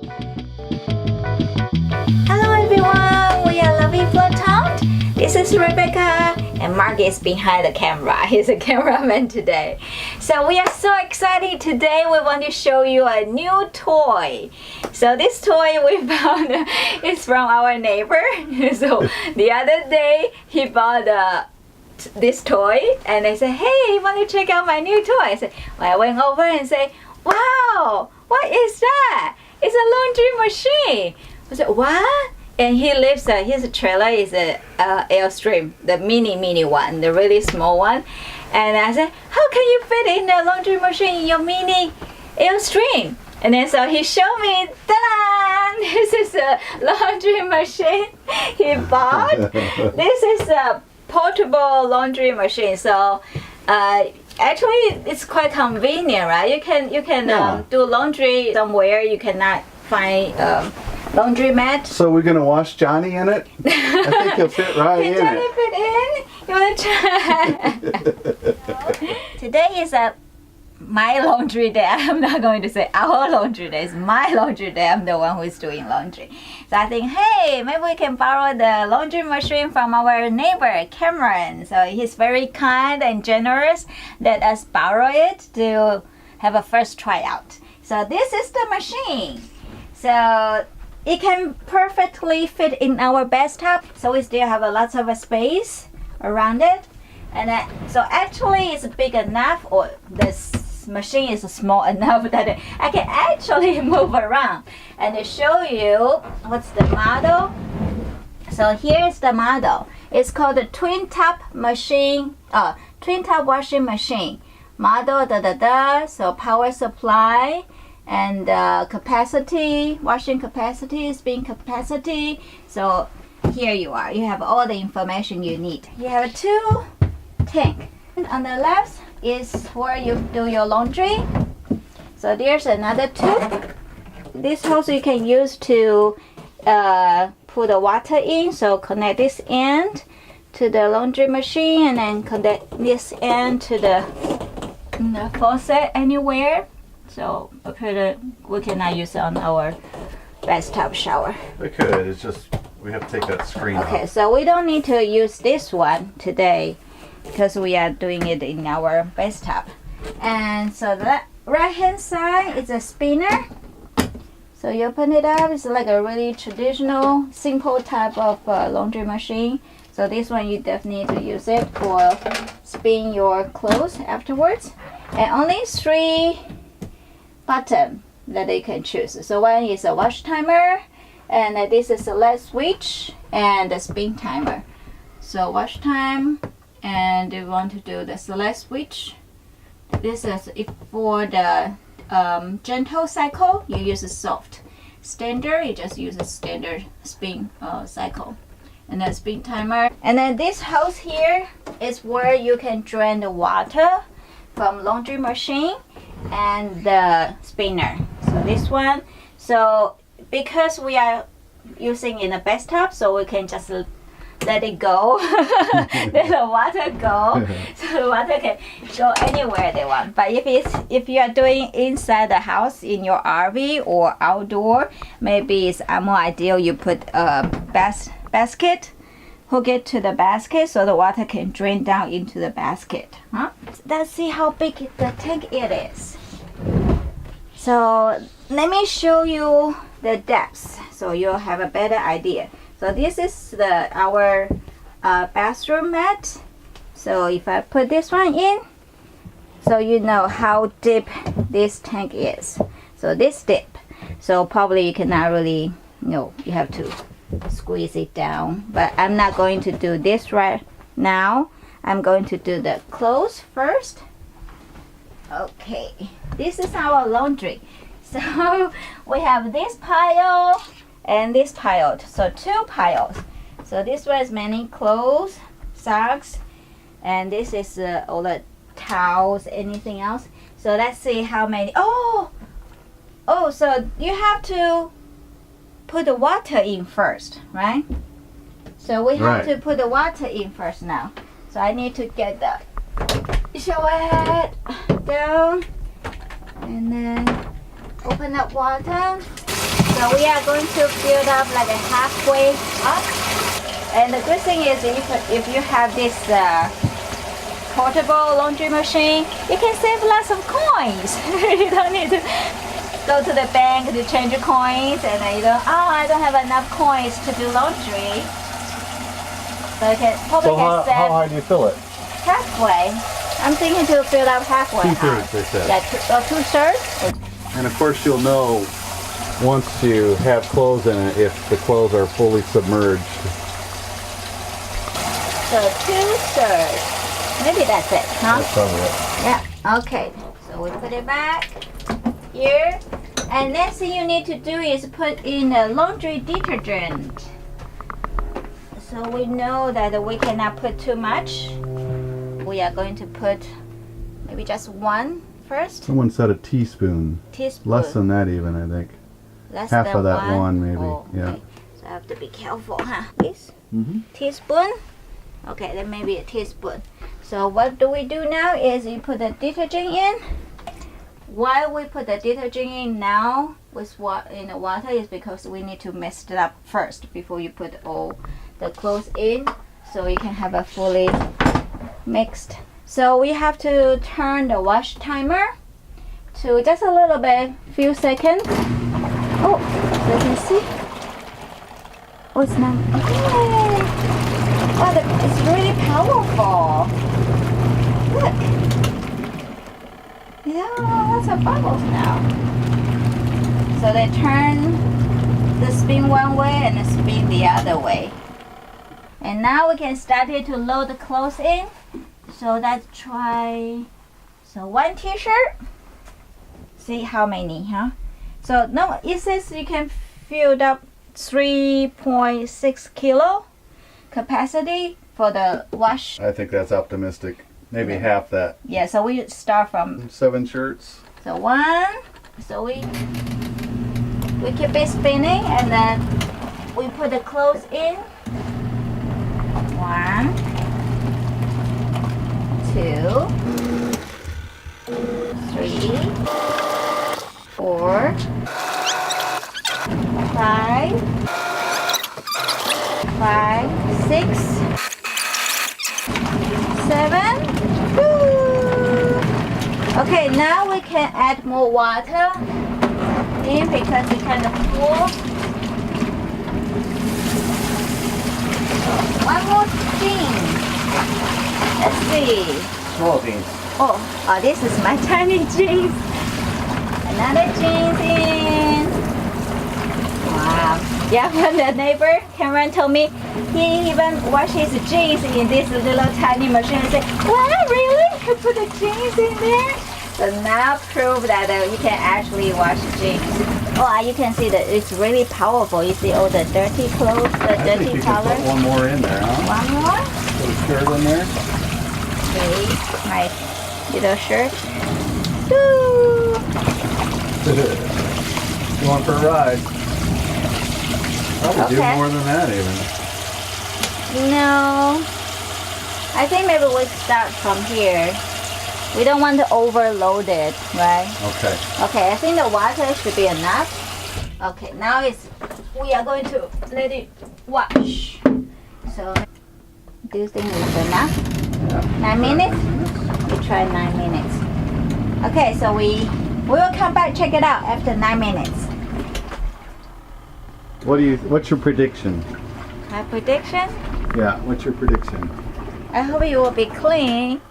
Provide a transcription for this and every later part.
Hello everyone, we are loving Flottante. This is Rebecca and Mark is behind the camera. He's a cameraman today. So we are so excited today. We want to show you a new toy. So this toy we found is from our neighbor. So the other day he bought this toy and I said, hey, you want to check out my new toy? I said, well, I went over and said, wow, what is that? It's a laundry machine. I said, what? And he lives, his trailer is a Airstream, the mini one, the really small one. And I said, how can you fit in a laundry machine in your mini Airstream? And then so he showed me, ta-da! This is a laundry machine he bought. This is a portable laundry machine. So actually it's quite convenient, right? You can do laundry somewhere you cannot find laundry mat. So we're gonna wash Johnny in it? I think he'll fit right in Can it. Johnny fit in? You wanna try? Today is my laundry day. I'm not going to say our laundry day. It's my laundry day. I'm the one who is doing laundry. So I think, hey, maybe we can borrow the laundry machine from our neighbor, Cameron. So he's very kind and generous. Let us borrow it to have a first tryout. So this is the machine. So it can perfectly fit in our bathtub. So we still have a lot of space around it. And so actually it's big enough, or this machine is small enough that I can actually move around. And to show you what's the model. So here's the model. It's called the twin top machine, twin top washing machine. Model so power supply and capacity, washing capacity, spin capacity. So here you are. You have all the information you need. You have two tank. On the left is where you do your laundry. So there's another tube. This hose you can use to put the water in. So connect this end to the laundry machine and then connect this end to the faucet anywhere. So we cannot use it on our bathtub shower. We could, it's just, we have to take that screen off. Okay, so we don't need to use this one today because we are doing it in our bathtub. And so the right hand side is a spinner. So you open it up, it's like a really traditional, simple type of laundry machine. So this one you definitely need to use it for spin your clothes afterwards. And only 3 button that you can choose. So one is a wash timer, and this is a LED switch and the spin timer. So wash time, and you want to do the select switch. This is for the gentle cycle, you use a soft. Standard, you just use a standard spin cycle. And then spin timer. And then this hose here is where you can drain the water from laundry machine and the spinner. So this one, so because we are using in a bathtub, so we can just let it go. Let the water go, so the water can go anywhere they want. But if you are doing inside the house in your RV or outdoor, maybe it's more ideal you put a basket, hook it to the basket so the water can drain down into the basket. Let's see how big the tank it is. So let me show you the depths so you'll have a better idea. So this is our bathroom mat. So if I put this one in, so you know how deep this tank is. So this deep. So probably you cannot really, you have to squeeze it down. But I'm not going to do this right now. I'm going to do the clothes first. Okay, this is our laundry. So we have this pile and this pile. So 2 piles. So this was many clothes, socks, and this is all the towels, anything else. So let's see how many. Oh, so you have to put the water in first, right? So we have to put the water in first now. So I need to get the shower head down and then open up water. So So we are going to build up like a halfway up. And the good thing is if you have this portable laundry machine, you can save lots of coins. You don't need to go to the bank to change your coins, and then you go, oh, I don't have enough coins to do laundry. So you can probably how high do you fill it? Halfway. I'm thinking to fill up halfway. 2/3, they said. Yeah, 2/3. And of course you'll know once you have clothes in it if the clothes are fully submerged. So 2/3. Maybe that's it, huh? That's probably it. Yeah, okay. So we put it back here. And next thing you need to do is put in a laundry detergent. So we know that we cannot put too much. We are going to put maybe just one first. Someone said a teaspoon. Teaspoon. Less than that even, I think. Less half than of that one maybe. Oh, okay. Yeah. So I have to be careful, huh? This teaspoon. Okay, then maybe a teaspoon. So what do we do now is you put the detergent in. Why we put the detergent in now with in the water is because we need to mix it up first before you put all the clothes in, so you can have a fully mixed. So we have to turn the wash timer to just a little bit, few seconds. Oh, you can see. Oh, it's not. Yay! Wow, it's really powerful. Look. Yeah, lots of bubbles now. So they turn the spin one way and the spin the other way. And now we can start it to load the clothes in. So let's try. So one t-shirt. See how many, huh? So no, it says you can fill up 3.6 kilo capacity for the wash. I think that's optimistic. Maybe half that. Yeah, so we start from 7 shirts. so one. So we keep it spinning, and then we put the clothes in. 1, 2, 3, 4, 5, 6, 7. Woo! Okay, now we can add more water in because it's kind of full. One more thing. Let's see. Small jeans. Oh, this is my tiny jeans. Another jeans in. Wow. Yeah, when the neighbor Cameron told me he even washed his jeans in this little tiny machine, I said, wow, really? You put the jeans in there? So now prove that you can actually wash jeans. Oh, you can see that it's really powerful. You see all the dirty clothes, the I dirty think you can color. put one more in there, huh? One more. Put a shirt in there. Okay, my little shirt. Woo! Going for a ride. Probably do Okay. more than that even. No. I think maybe we start from here. We don't want to overload it, right? Okay. Okay, I think the water should be enough. Okay, now we are going to let it wash. So, do you think it's enough? Yeah. 9 minutes? We try 9 minutes. Okay, so we will come back, check it out after 9 minutes. What's your prediction? My prediction? Yeah, what's your prediction? I hope it will be clean.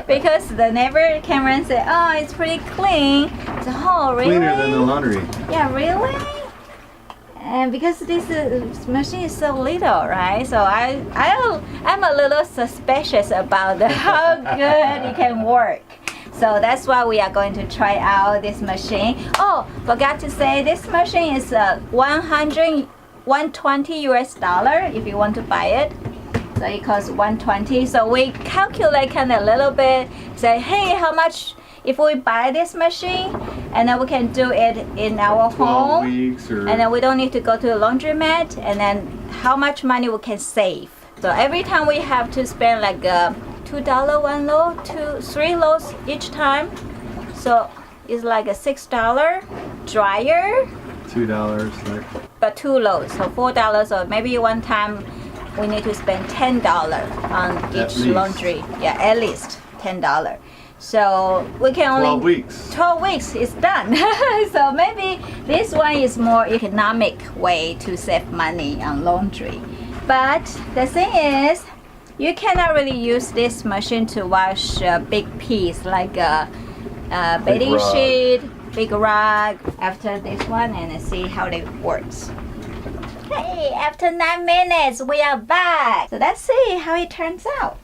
Because the neighbor Cameron said, oh, it's pretty clean. So, oh, really? Cleaner than the laundry. Yeah, really? And because this machine is so little, right? So I'm a little suspicious about how good it can work. So that's why we are going to try out this machine. Oh, forgot to say this machine is $120 US if you want to buy it. So it costs $120. So we calculate kind of a little bit. Say, hey, how much if we buy this machine, and then we can do it in our 12 home, weeks or... and then we don't need to go to the laundromat, and then how much money we can save. So every time we have to spend like $2 one load, 3 loads each time. So it's like a $6 dryer, $2. Like, but 2 loads, so $4. Or maybe one time we need to spend $10 on each least. laundry. Yeah, at least $10. So we can only 12 weeks. 12 weeks is done. So maybe this one is more economic way to save money on laundry. But the thing is, you cannot really use this machine to wash a big piece like a bedding rug. sheet, big rug. After this one, and see how it works. Hey, after 9 minutes, we are back. So let's see how it turns out.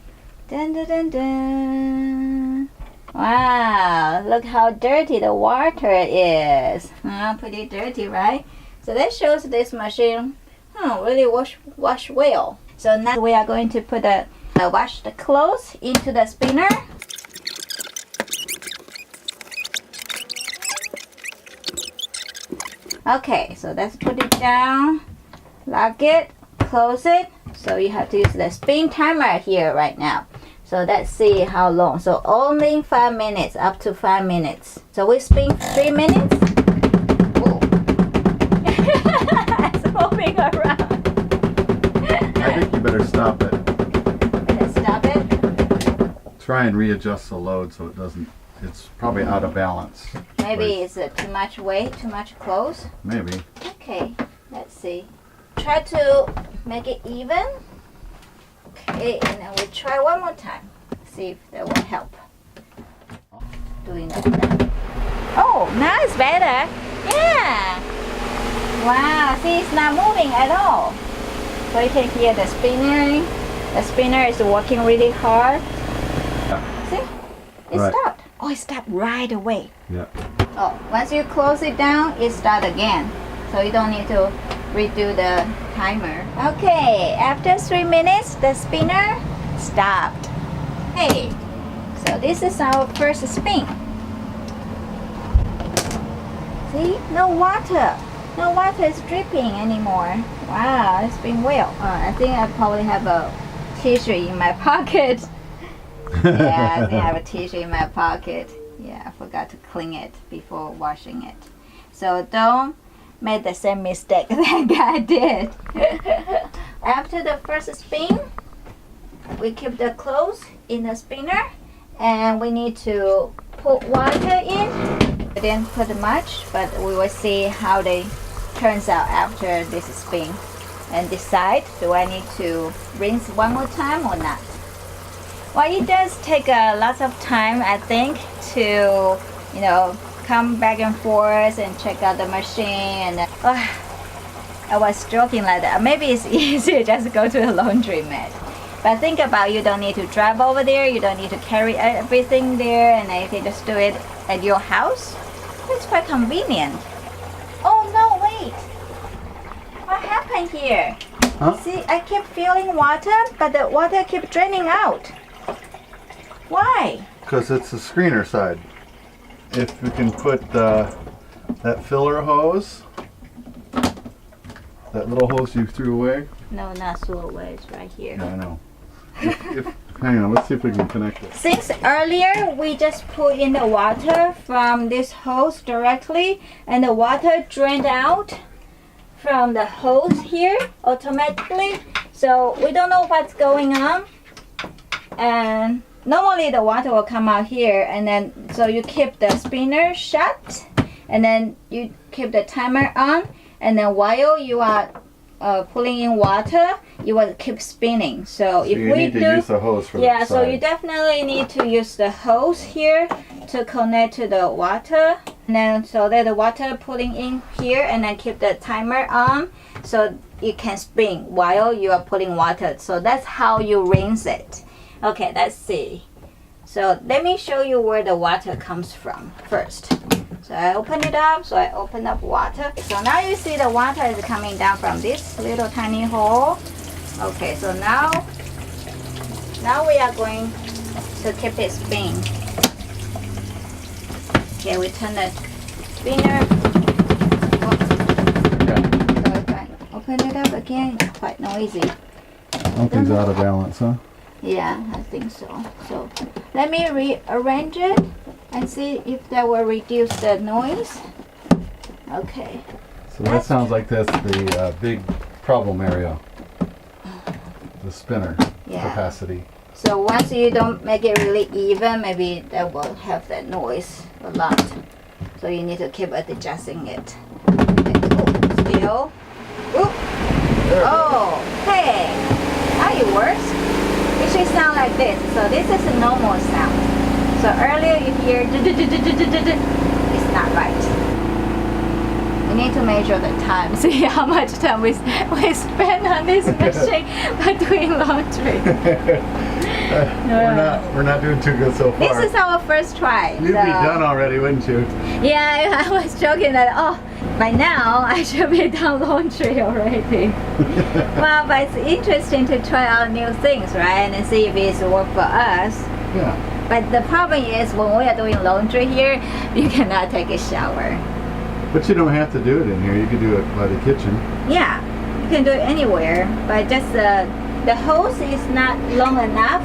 Dun, dun, dun, dun. Wow, look how dirty the water is. Pretty dirty, right? So that shows this machine really wash well. So now we are going to put wash the clothes into the spinner. Okay, so let's put it down, lock it, close it. So you have to use the spin timer here right now. So let's see how long. So only 5 minutes, up to 5 minutes. So we spin 3 minutes. Whoa. It's moving around. I think you better stop it. Let's stop it. Try and readjust the load so it doesn't, it's probably out of balance. Maybe it's too much weight, too much clothes. Maybe. Okay, let's see. Try to make it even. Okay, and then we try one more time. See if that will help. Doing that. Oh, now it's better. Yeah. Wow, see, it's not moving at all. So you can hear the spinner. The spinner is working really hard. See? It Right. stopped. Oh, it stopped right away. Yeah. Oh, once you close it down, it starts again. So you don't need to redo the timer. Okay, after 3 minutes, the spinner stopped. Hey, so this is our first spin. See, no water. No water is dripping anymore. Wow, it's been well. I think I probably have a tissue in my pocket. Yeah, I think I have a tissue in my pocket. Yeah, I forgot to clean it before washing it. So don't make the same mistake that guy did. After the first spin, we keep the clothes in the spinner, and we need to put water in. I didn't put much, but we will see how they turns out after this spin and decide, do I need to rinse one more time or not? Well, it does take lots of time, I think, to, come back and forth and check out the machine. And I was joking like that. Maybe it's easier just to go to the laundromat. But think about, you don't need to drive over there. You don't need to carry everything there, and you can just do it at your house. It's quite convenient. Oh no, wait! What happened here? Huh? See, I keep filling water, but the water keep draining out. Why? Because it's the screener side. If we can put that filler hose, that little hose you threw away. No, not throw away. It's right here. Yeah, I know. Hang on, let's see if we can connect it. Since earlier we just put in the water from this hose directly, and the water drained out from the hose here automatically, so we don't know what's going on. And normally the water will come out here, and then so you keep the spinner shut, and then you keep the timer on, and then while you are pulling in water, you will keep spinning. So if you we need to use the hose for yeah, the so you side. definitely need to use the hose here to connect to the water, and then so that the water pulling in here, and then keep the timer on so it can spin while you are putting water. So that's how you rinse it. Okay, let's see. So let me show you where the water comes from first. So I open it up, so I open up water. So now you see the water is coming down from this little tiny hole. Okay, so now we are going to keep it spin. Okay, we turn the spinner. So if I open it up again, it's quite noisy. Something's out of balance, huh? Yeah, I think so. So let me rearrange it and see if that will reduce the noise. Okay. So that sounds like that's the big problem area. The spinner capacity. So once you don't make it really even, maybe that will have that noise a lot. So you need to keep adjusting it. Okay. Still. Oop. Oh, hey. Now it works. It should sound like this. So this is a normal sound. So earlier you hear it's not right. We need to measure the time. See how much time we spend on this machine by doing laundry. We're not doing too good so far. This is our first try. You'd be done already, wouldn't you? Yeah, I was joking that by now I should be done laundry already. Well, but it's interesting to try out new things, right? And see if it's work for us. Yeah. But the problem is when we are doing laundry here, you cannot take a shower. But you don't have to do it in here. You could do it by the kitchen. Yeah, you can do it anywhere, but just the hose is not long enough.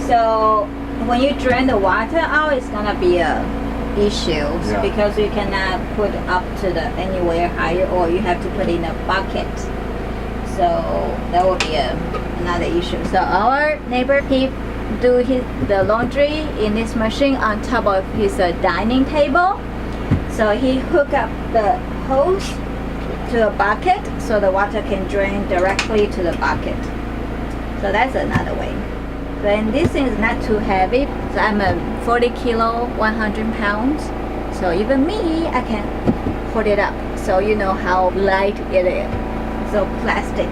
So when you drain the water out, it's gonna be a issue because you cannot put up to the anywhere higher, or you have to put in a bucket. So that will be another issue. So our neighbor, he do the laundry in this machine on top of his dining table. So he hook up the hose to a bucket so the water can drain directly to the bucket. So that's another way. Then this thing is not too heavy. So I'm a 40 kilo, 100 pounds. So even me, I can hold it up. So you know how light it is. So plastic.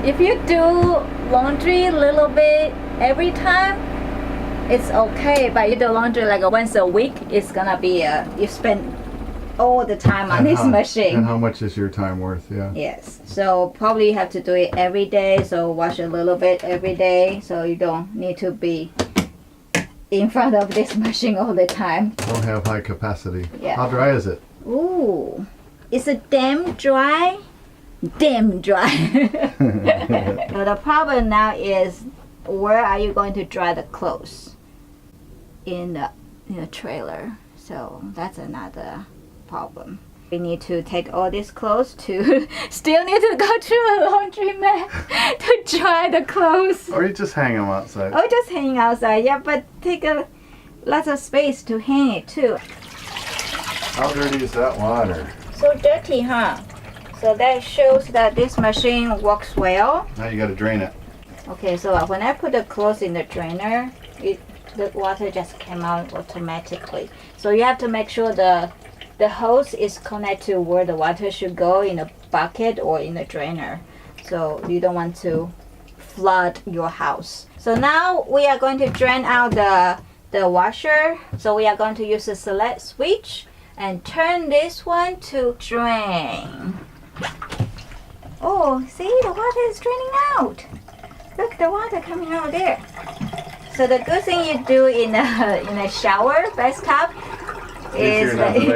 If you do laundry a little bit every time, it's okay. But you do laundry like once a week, it's gonna be you spend all the time on this machine. And how much is your time worth? Yeah. Yes. So probably you have to do it every day. So wash a little bit every day. So you don't need to be in front of this machine all the time. Don't have high capacity. Yeah. How dry is it? Ooh, it's a damn dry. Damn dry. So the problem now is, where are you going to dry the clothes? In the trailer. So that's another problem. We need to take all these clothes to still need to go through a laundromat to dry the clothes. Or you just hang them outside. Or just hang outside, yeah, but take lots of space to hang it too. How dirty is that water? So dirty, huh? So that shows that this machine works well. Now you got to drain it. Okay, so when I put the clothes in the drainer, the water just came out automatically. So you have to make sure the hose is connected to where the water should go in a bucket or in the drainer. So you don't want to flood your house. So now we are going to drain out the washer. So we are going to use the select switch and turn this one to drain. Oh, see, the water is draining out. Look, the water coming out there. So the good thing you do in a shower, bathtub, is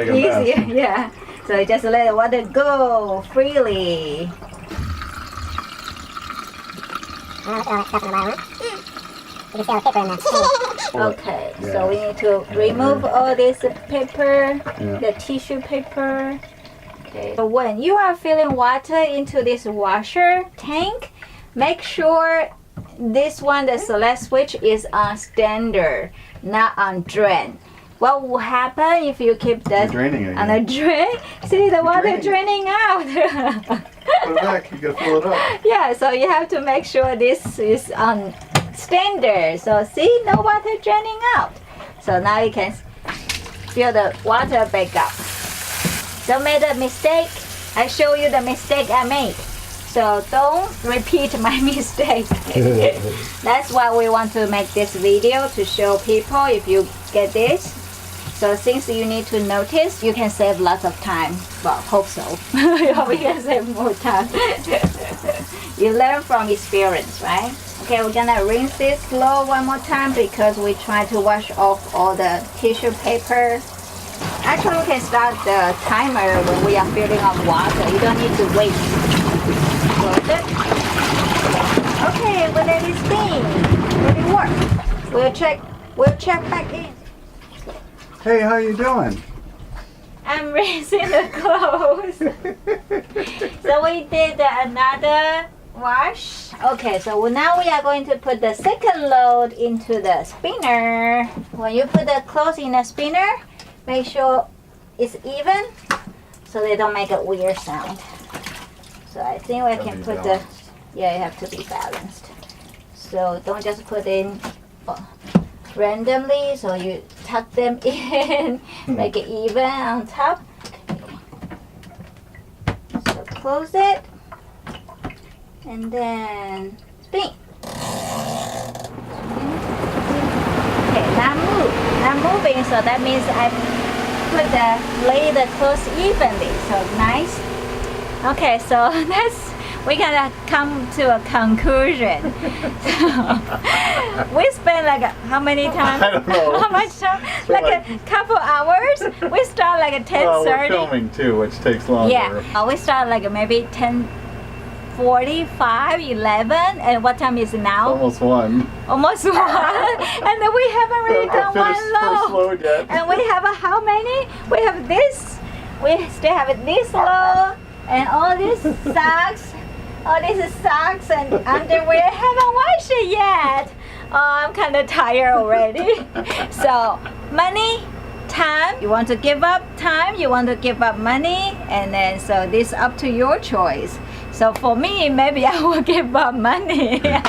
easier. Yeah. So just let the water go freely. Okay, so we need to remove all this paper, the tissue paper. Okay. So when you are filling water into this washer tank, make sure this one, the select switch, is on standard, not on drain. What will happen if you keep that on a drain? See the water draining out. Put it back, you gotta fill it up. Yeah, so you have to make sure this is on standard. So see, no water draining out. So now you can fill the water back up. Don't make a mistake. I show you the mistake I made. So don't repeat my mistake. That's why we want to make this video, to show people if you get this. So since you need to notice, you can save lots of time. Well, hope so. We can save more time. You learn from experience, right? Okay, we're gonna rinse this slow one more time because we try to wash off all the tissue paper. Actually, we can start the timer when we are filling up water. You don't need to wait. Close it. Okay, we let it steam. Let it work. We'll check back in. Hey, how you doing? I'm rinsing the clothes. So we did another wash. Okay, so now we are going to put the second load into the spinner. When you put the clothes in the spinner, make sure it's even so they don't make a weird sound. So I think we can put the, yeah, you have to be balanced. So don't just put in randomly, so you tuck them in, make it even on top. So close it, and then spin. Okay, now move. Now moving, so that means I lay the clothes evenly, so nice. Okay, so we're gonna come to a conclusion. We spent like how many times? I don't know. How much time? Like a couple hours. We start like at 10:30. Well, we're filming too, which takes longer. Yeah, we start like maybe 10:45, 11, and what time is it now? Almost 1. Almost 1. And then we haven't really done one First load. load yet. And we have how many? We have this. We still have this load. And all these socks, and underwear, haven't washed it yet. Oh, I'm kind of tired already. So, money, time, you want to give up time, you want to give up money, and then so this up to your choice. So for me, maybe I will give up money. You're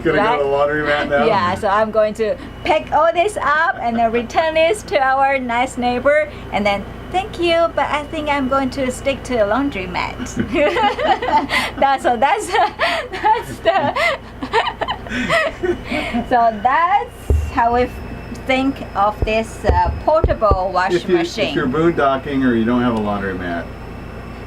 gonna go to the laundromat now? Yeah, so I'm going to pick all this up and then return this to our nice neighbor, and then thank you, but I think I'm going to stick to a laundromat. So that's how we think of this portable wash machine. If you're boondocking or you don't have a laundromat.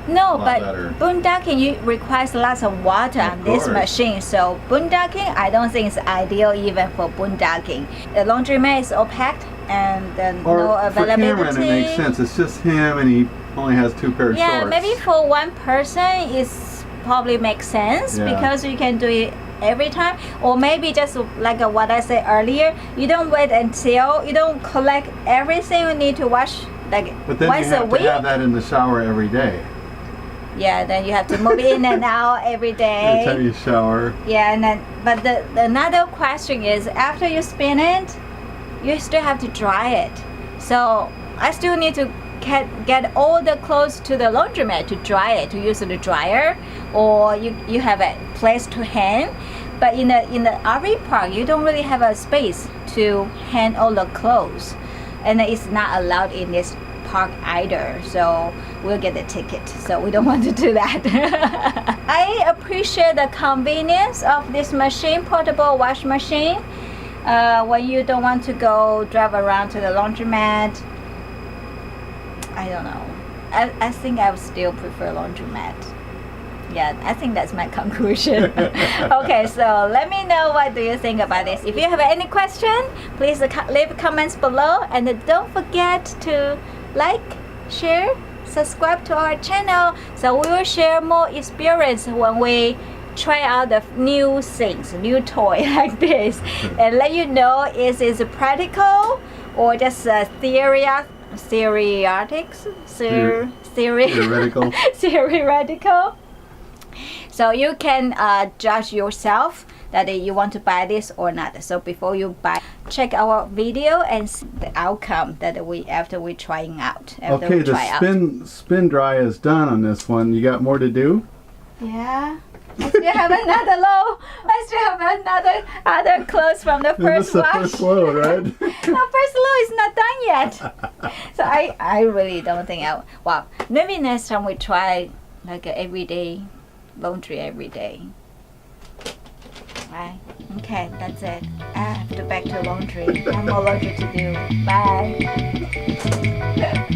No, but better. boondocking requires lots of water on this machine. So boondocking, I don't think is ideal even for boondocking. The laundromat is all packed and no availability. For Cameron, it makes sense. It's just him, and he only has 2 pairs of shorts. Yeah, maybe for one person, it probably makes sense because you can do it every time. Or maybe just like what I said earlier, you don't wait until you don't collect everything you need to wash like but then once you have a week. to have that in the shower every day. Yeah, then you have to move in and out every day. Every time you shower. Yeah, and then but the another question is after you spin it, you still have to dry it. So I still need to get all the clothes to the laundromat to dry it, to use the dryer, or you have a place to hang. But in the RV park, you don't really have a space to hang all the clothes, and it's not allowed in this park either. So we'll get a ticket. So we don't want to do that. I appreciate the convenience of this machine, portable wash machine. When you don't want to go drive around to the laundromat, I don't know. I think I would still prefer laundromat. Yeah, I think that's my conclusion. Okay, so let me know what do you think about this. If you have any question, please leave comments below, and don't forget to like, share, subscribe to our channel, so we will share more experience when we try out the new things, new toy like this, and let you know is it practical or just theoretical. So you can judge yourself that you want to buy this or not. So before you buy, check our video and see the outcome that after we trying out. Okay, the spin dry is done on this one. You got more to do? Yeah. I still have another load. I still have other clothes from the first wash. This is the first load, right? The first load is not done yet. So I really don't think well, maybe next time we try like everyday laundry every day. Right? Okay, that's it. I have to back to laundry. I have more laundry to do. Bye.